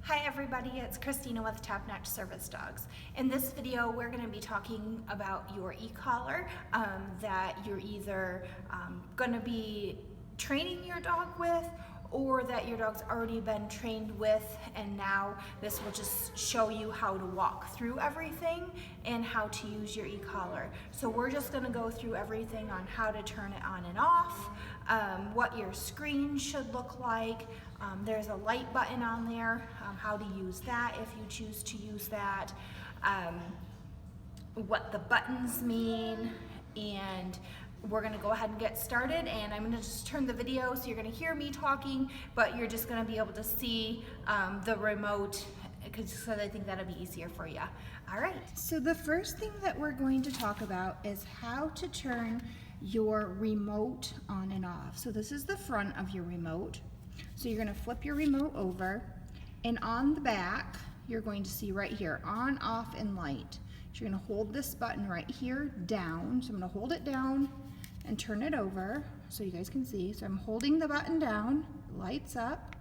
Hi everybody, it's Christina with Top Notch Service Dogs. In this video we're going to be talking about your e-collar that you're either going to be training your dog with, or that your dog's already been trained with, and now this will just show you how to walk through everything and how to use your e-collar. So we're just going to go through everything on how to turn it on and off, what your screen should look like. There's a light button on there, how to use that if you choose to use that, what the buttons mean, and we're going to go ahead and get started. And I'm going to just turn the video so you're going to hear me talking, but you're just going to be able to see the remote, because I think that'll be easier for you. All right, so the first thing that we're going to talk about is how to turn your remote on and off. So this is the front of your remote. So you're going to flip your remote over, and on the back you're going to see right here, on, off, and light. So you're going to hold this button right here down. So I'm going to hold it down and turn it over so you guys can see. So I'm holding the button down, lights up,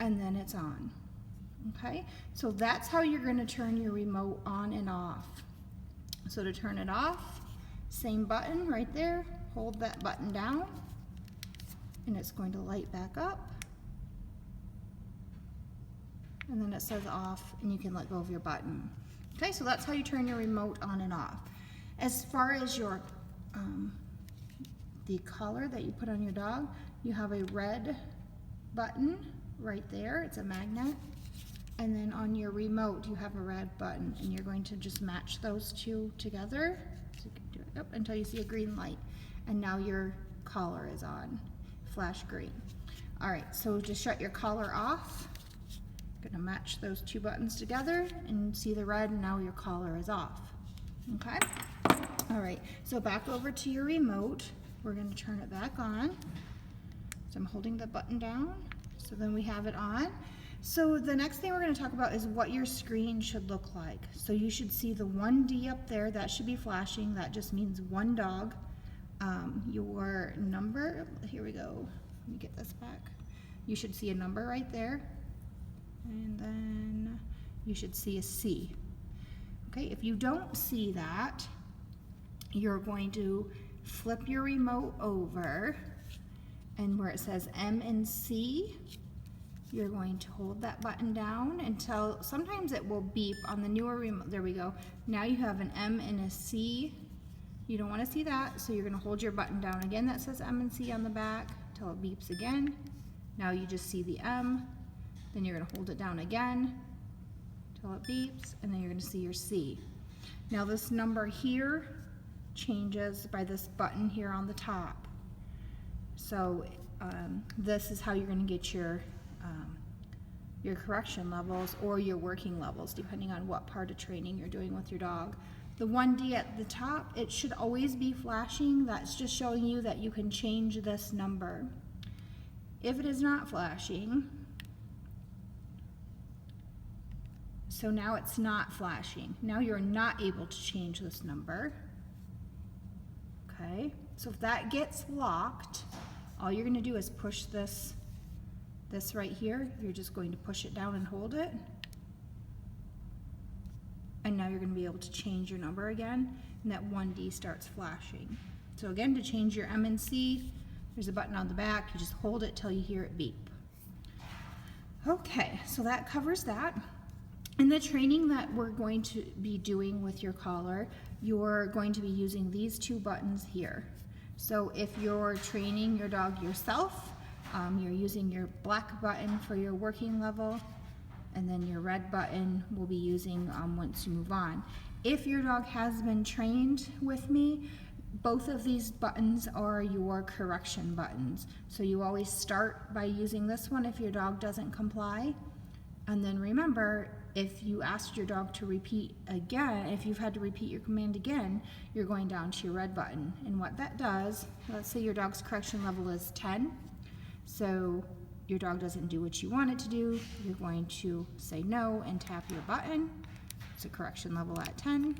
and then it's on. Okay, so that's how you're going to turn your remote on and off. So to turn it off, same button right there, hold that button down, and it's going to light back up. And then it says off, and you can let go of your button. Okay, so that's how you turn your remote on and off. As far as your the collar that you put on your dog, you have a red button right there. It's a magnet. And then on your remote, you have a red button, and you're going to just match those two together. So you can do it up until you see a green light, and now your collar is on, flash green. All right, so just shut your collar off. Gonna match those two buttons together and see the red, and now your collar is off. Okay? All right, so back over to your remote. We're gonna turn it back on. So I'm holding the button down, so then we have it on. So the next thing we're gonna talk about is what your screen should look like. So you should see the 1D up there, that should be flashing. That just means one dog. Your number, here we go. Let me get this back. You should see a number right there. And then you should see a C. Okay, if you don't see that, you're going to flip your remote over, and where it says M and C, you're going to hold that button down until, sometimes it will beep on the newer remote. There we go. Now you have an M and a C. You don't want to see that, so you're going to hold your button down again that says M and C on the back until it beeps again. Now you just see the M. Then you're going to hold it down again until it beeps, and then you're going to see your C. Now this number here changes by this button here on the top. So this is how you're going to get your correction levels or your working levels, depending on what part of training you're doing with your dog. The 1D at the top, it should always be flashing. That's just showing you that you can change this number. If it is not flashing, so now it's not flashing. Now you're not able to change this number. Okay, so if that gets locked, all you're gonna do is push this right here. You're just going to push it down and hold it. And now you're gonna be able to change your number again, and that 1D starts flashing. So again, to change your M and C, there's a button on the back. You just hold it till you hear it beep. Okay, so that covers that. In the training that we're going to be doing with your collar, you're going to be using these two buttons here. So if you're training your dog yourself, you're using your black button for your working level, and then your red button we'll be using once you move on. If your dog has been trained with me, both of these buttons are your correction buttons. So you always start by using this one if your dog doesn't comply. And then remember, if you asked your dog to repeat again, if you've had to repeat your command again, you're going down to your red button. And what that does, let's say your dog's correction level is 10, so your dog doesn't do what you want it to do, you're going to say no and tap your button. It's a correction level at 10.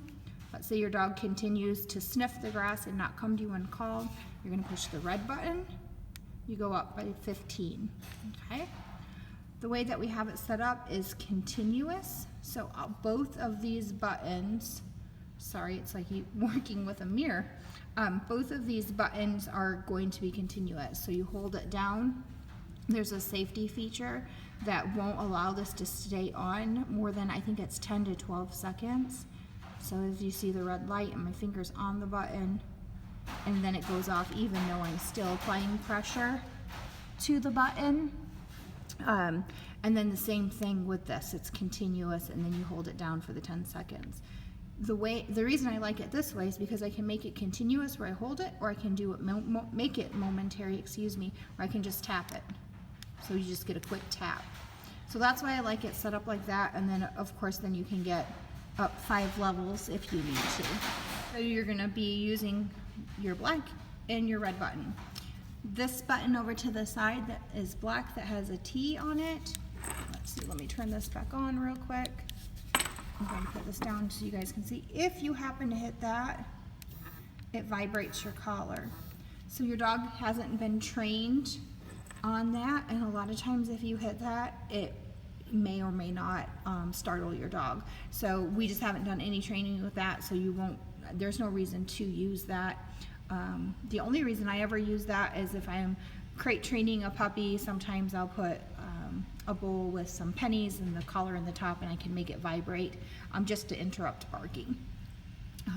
Let's say your dog continues to sniff the grass and not come to you when called, you're going to push the red button. You go up by 15, okay? The way that we have it set up is continuous. So both of these buttons, sorry, it's like you working with a mirror. Both of these buttons are going to be continuous. So you hold it down. There's a safety feature that won't allow this to stay on more than, I think it's 10 to 12 seconds. So as you see the red light and my finger's on the button, and then it goes off even though I'm still applying pressure to the button. And then the same thing with this, it's continuous, and then you hold it down for the 10 seconds. The reason I like it this way is because I can make it continuous where I hold it, or I can do it, make it momentary, excuse me, where I can just tap it. So you just get a quick tap. So that's why I like it set up like that, and then of course then you can get up 5 levels if you need to. So you're gonna be using your black and your red button. This button over to the side that is black that has a T on it. Let's see, let me turn this back on real quick. I'm going to put this down so you guys can see. If you happen to hit that, it vibrates your collar. So your dog hasn't been trained on that, and a lot of times if you hit that, it may or may not startle your dog. So we just haven't done any training with that, so you won't, there's no reason to use that. The only reason I ever use that is if I'm crate training a puppy, sometimes I'll put a bowl with some pennies and the collar in the top, and I can make it vibrate just to interrupt barking.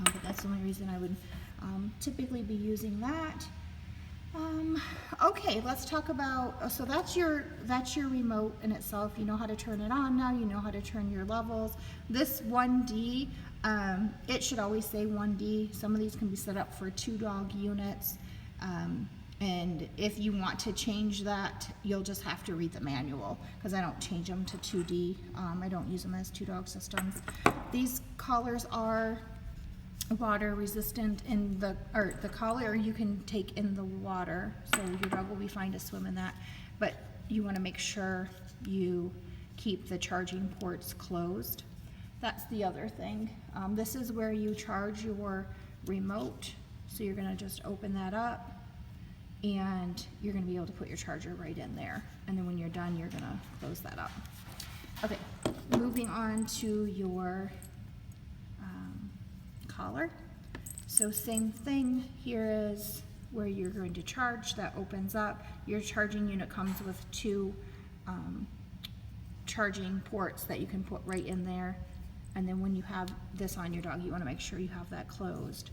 But that's the only reason I would typically be using that. Okay, let's talk about, so that's your remote in itself. You know how to turn it on now, you know how to turn your levels. This 1D, it should always say 1D. Some of these can be set up for 2 dog units. And if you want to change that, you'll just have to read the manual, because I don't change them to 2D. I don't use them as 2 dog systems. These collars are water resistant, in the collar you can take in the water, so your dog will be fine to swim in that, but you want to make sure you keep the charging ports closed. That's the other thing. This is where you charge your remote, so you're going to just open that up and you're going to be able to put your charger right in there, and then when you're done you're going to close that up. Okay, moving on to your collar. So same thing, here is where you're going to charge. That opens up. Your charging unit comes with 2 charging ports that you can put right in there, and then when you have this on your dog, you want to make sure you have that closed.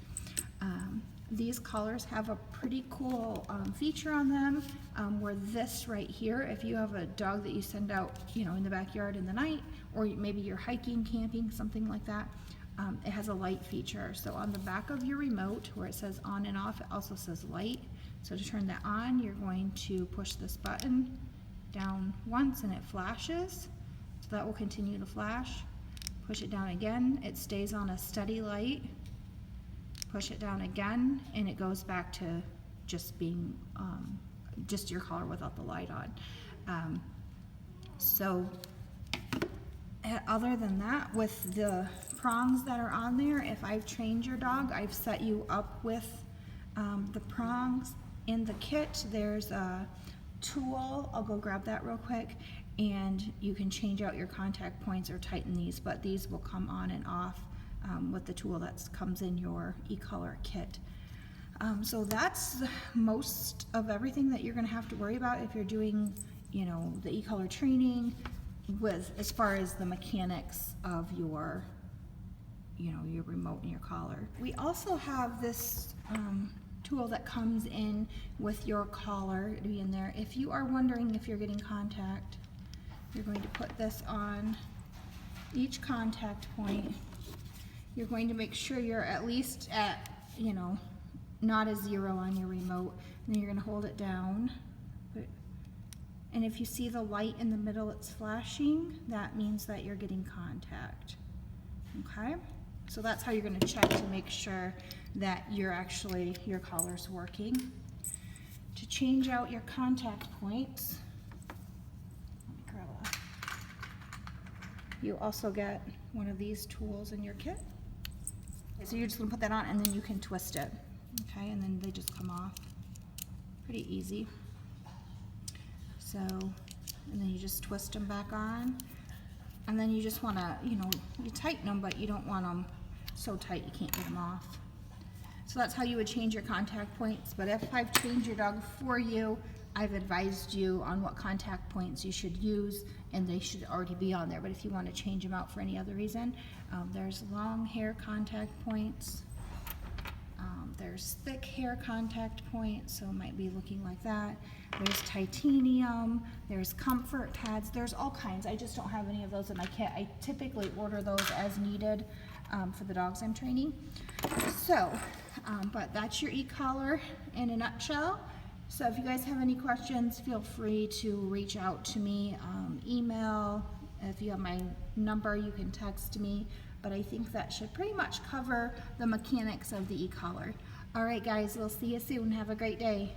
These collars have a pretty cool feature on them, where this right here, if you have a dog that you send out, you know, in the backyard in the night, or maybe you're hiking, camping, something like that, it has a light feature. So on the back of your remote, where it says on and off, it also says light. So to turn that on, you're going to push this button down once and it flashes. So that will continue to flash. Push it down again, it stays on a steady light. Push it down again, and it goes back to just being just your collar without the light on. Other than that, with the prongs that are on there, if I've trained your dog, I've set you up with the prongs in the kit. There's a tool, I'll go grab that real quick, and you can change out your contact points or tighten these, but these will come on and off with the tool that comes in your Ecollar kit. So that's most of everything that you're going to have to worry about if you're doing, you know, the Ecollar training, with as far as the mechanics of your, you know, your remote and your collar. We also have this tool that comes in with your collar to be in there. If you are wondering if you're getting contact, you're going to put this on each contact point. You're going to make sure you're at least at, you know, not a 0 on your remote. And then you're going to hold it down. And if you see the light in the middle, it's flashing, that means that you're getting contact. Okay? So that's how you're going to check to make sure that you're actually, your collar's working. To change out your contact points, let me grab you also get one of these tools in your kit. So you're just going to put that on, and then you can twist it. Okay, and then they just come off. Pretty easy. So and then you just twist them back on. And then you just want to, you know, you tighten them, but you don't want them so tight you can't get them off. So that's how you would change your contact points. But if I've trained your dog for you, I've advised you on what contact points you should use, and they should already be on there. But if you want to change them out for any other reason, there's long hair contact points. There's thick hair contact points, so it might be looking like that. There's titanium, there's comfort pads, there's all kinds. I just don't have any of those in my kit. I typically order those as needed for the dogs I'm training. So, but that's your e-collar in a nutshell. So if you guys have any questions, feel free to reach out to me, email. If you have my number, you can text me. But I think that should pretty much cover the mechanics of the e-collar. All right, guys, we'll see you soon. Have a great day.